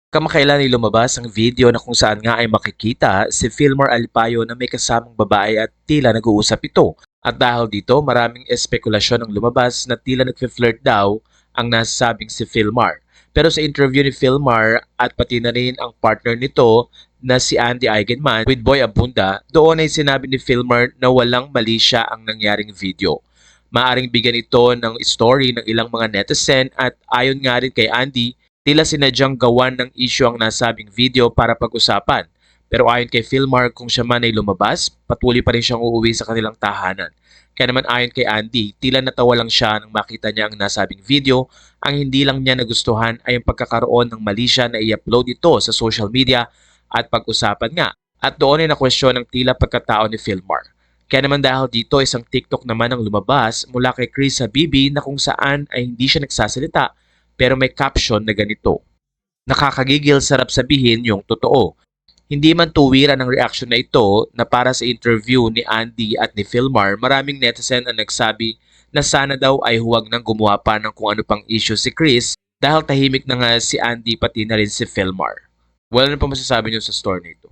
Kamakailan ay lumabas ang video na kung saan nga ay makikita si Filmar Alipayo na may kasamang babae at tila nag-uusap ito. At dahil dito, maraming espekulasyon ang lumabas na tila nag-flirt daw ang nasabing si Filmar. Pero sa interview ni Filmar at pati na rin ang partner nito na si Andy Eigenman with Boy Abunda, doon ay sinabi ni Filmar na walang mali siya ang nangyaring video. Maaring bigyan ito ng story ng ilang mga netizen at ayon nga rin kay Andy, tila sinadyang gawan ng issue ang nasabing video para pag-usapan. Pero ayon kay Filmar, kung siya man ay lumabas, patuloy pa rin siyang uuwi sa kanilang tahanan. Kaya naman ayon kay Andy, tila natawa lang siya nang makita niya ang nasabing video. Ang hindi lang niya nagustuhan ay ang pagkakaroon ng mali siya na i-upload ito sa social media at pag-usapan nga. At doon ay na-question ng tila pagkatao ni Filmar. Kaya naman dahil dito isang TikTok naman ang lumabas mula kay Chris Habibi na kung saan ay hindi siya nagsasalita pero may caption na ganito. Nakakagigil sarap sabihin yung totoo. Hindi man tuwiran ang reaction na ito na para sa interview ni Andy at ni Filmar, maraming netizen ang nagsabi na sana daw ay huwag nang gumawa pa ng kung ano pang issue si Chris dahil tahimik na nga si Andy pati na rin si Filmar. Wala na pa masasabi niyo sa story na ito.